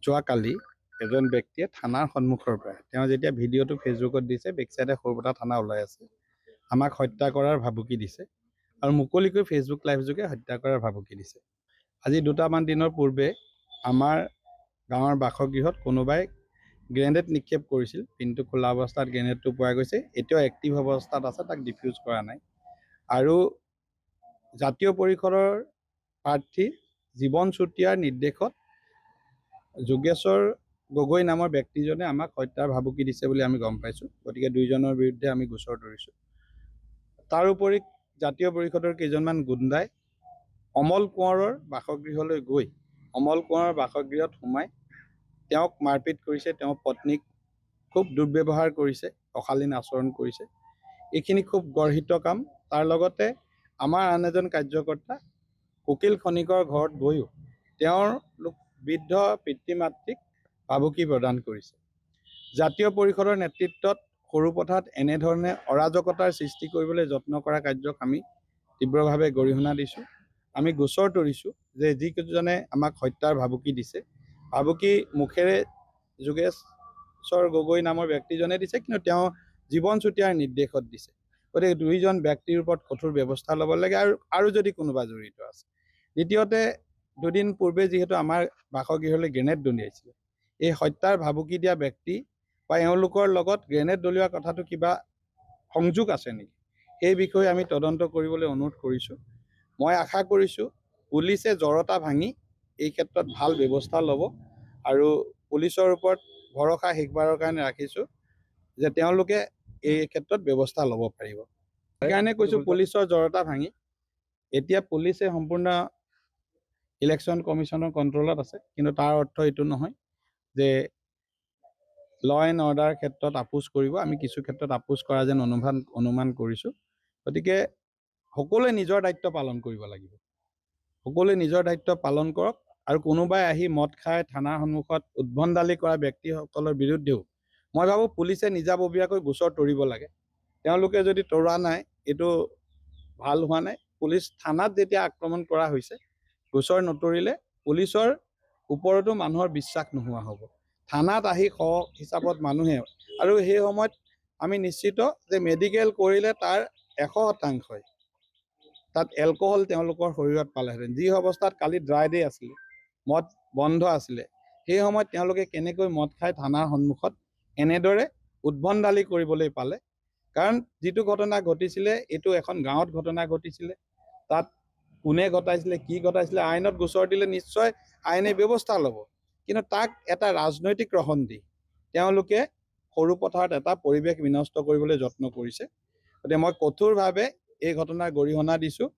যোৱাকালি এজন ব্যক্তিয়ে থানাৰ সন্মুখৰ পৰা তেওঁ যেতিয়া ভিডিঅ'টো ফেচবুকত দিছে, বেকচাইডে সৰুপতা থানা ওলাই আছে, আমাক হত্যা কৰাৰ ভাবুকি দিছে আৰু মুকলিকৈ ফেচবুক লাইভ যোগে হত্যা কৰাৰ ভাবুকি দিছে। আজি দুটামান দিনৰ পূৰ্বে আমাৰ গাঁৱৰ বাসগৃহত কোনোবাই গ্ৰেনেড নিক্ষেপ কৰিছিল। পিনটো খোলা অৱস্থাত গ্ৰেনেডটো পোৱা গৈছে। এতিয়াও এক্টিভ অৱস্থাত আছে, তাক ডিফিউজ কৰা নাই। আৰু জাতীয় পৰিষদৰ প্ৰাৰ্থী জীৱন চুতীয়াৰ নিৰ্দেশত যোগেশ্বৰ গগৈ নামৰ ব্যক্তিজনে আমাক হত্যাৰ ভাবুকি দিছে বুলি আমি গম পাইছোঁ। গতিকে দুইজনৰ বিৰুদ্ধে আমি গোচৰ তৰিছোঁ। তাৰোপৰি জাতীয় পৰিষদৰ কেইজনমান গুণ্ডাই অমল কোঁৱৰৰ বাসগৃহলৈ গৈ অমল কোঁৱৰৰ বাসগৃহত সোমাই তেওঁক মাৰপিট কৰিছে, তেওঁৰ পত্নীক খুব দুৰ্ব্যৱহাৰ কৰিছে, অশালীন আচৰণ কৰিছে। এইখিনি খুব গৰ্হিত কাম। তাৰ লগতে আমাৰ আন এজন কাৰ্যকৰ্তা কুকিল খনিকৰ ঘৰত গৈও তেওঁৰ বৃদ্ধ পিতৃ মাতৃক ভাবুকি প্ৰদান কৰিছে। জাতীয় পৰিষদৰ নেতৃত্বত সৰুপথাৰত এনেধৰণে অৰাজকতাৰ সৃষ্টি কৰিবলৈ যত্ন কৰা কাৰ্যক আমি তীব্ৰভাৱে গৰিহণা দিছোঁ। আমি গোচৰ তৰিছোঁ যে যিকেইজনে আমাক হত্যাৰ ভাবুকি দিছে, ভাবুকি মুখেৰে যোগেশ্বৰ গগৈ নামৰ ব্যক্তিজনে দিছে, কিন্তু তেওঁ জীৱন চুতীয়াৰ নিৰ্দেশত দিছে। গতিকে দুইজন ব্যক্তিৰ ওপৰত কঠোৰ ব্যৱস্থা ল'ব লাগে আৰু যদি কোনোবা জড়িত আছে। দ্বিতীয়তে, দুদিন পূৰ্বে যিহেতু আমাৰ বাসগৃহলৈ গ্ৰেনেড দলিয়াইছিলে, এই হত্যাৰ ভাবুকি দিয়া ব্যক্তি বা এওঁলোকৰ লগত গ্ৰেনেড দলিওৱা কথাটো কিবা সংযোগ আছে নেকি, সেই বিষয়ে আমি তদন্ত কৰিবলৈ অনুৰোধ কৰিছোঁ। মই আশা কৰিছোঁ পুলিচে জড়তা ভাঙি এই ক্ষেত্ৰত ভাল ব্যৱস্থা ল'ব আৰু পুলিচৰ ওপৰত ভৰসা শেষবাৰৰ কাৰণে ৰাখিছোঁ যে তেওঁলোকে এই ক্ষেত্ৰত ব্যৱস্থা ল'ব পাৰিব। সেইকাৰণে কৈছোঁ পুলিচৰ জড়তা ভাঙি। এতিয়া পুলিচে সম্পূৰ্ণ ইলেকশ্যন কমিশ্যনৰ কণ্ট্ৰলত আছে, কিন্তু তাৰ অৰ্থ এইটো নহয় যে ল এণ্ড অৰ্ডাৰ ক্ষেত্ৰত আপোচ কৰিব। আমি কিছু ক্ষেত্ৰত আপোচ কৰা যেন অনুমান কৰিছোঁ। গতিকে সকলোৱে নিজৰ দায়িত্ব পালন কৰিব লাগিব। সকলোৱে নিজৰ দায়িত্ব পালন কৰক আৰু কোনোবাই আহি মদ খাই থানাৰ সন্মুখত উদ্ভণ্ডালি কৰা ব্যক্তিসকলৰ বিৰুদ্ধেও মই ভাবোঁ পুলিচে নিজাববীয়াকৈ গোচৰ তৰিব লাগে। তেওঁলোকে যদি তৰোৱা নাই, এইটো ভাল হোৱা নাই। পুলিচ থানাত যেতিয়া আক্ৰমণ কৰা হৈছে, গোচৰ নতৰিলে পুলিচৰ ওপৰতো মানুহৰ বিশ্বাস নোহোৱা হ'ব। থানাত আহি হিচাপত মানুহে, আৰু সেই সময়ত আমি নিশ্চিত যে মেডিকেল কৰিলে তাৰ 100% তাত এলকহল তেওঁলোকৰ শৰীৰত পালেহেঁতেন। যি অৱস্থাত কালি ড্ৰাই ডে আছিলে, মদ বন্ধ আছিলে, সেই সময়ত তেওঁলোকে কেনেকৈ মদ খাই থানাৰ সন্মুখত এনেদৰে উদ্ভণ্ডালি কৰিবলৈ পালে। কাৰণ যিটো ঘটনা ঘটিছিলে এইটো এখন গাঁৱত ঘটনা ঘটিছিলে। তাত কোনে ঘটাইছিলে, কি ঘটাইছিলে, আইনত গোচৰ দিলে নিশ্চয় আইনে ব্যৱস্থা ল'ব। কিন্তু তাক এটা ৰাজনৈতিক ৰহণ দি তেওঁলোকে সৰুপথাৰত এটা পৰিৱেশ বিনষ্ট কৰিবলৈ যত্ন কৰিছে। গতিকে মই কঠোৰভাৱে এই ঘটনাৰ গৰিহণা দিছোঁ।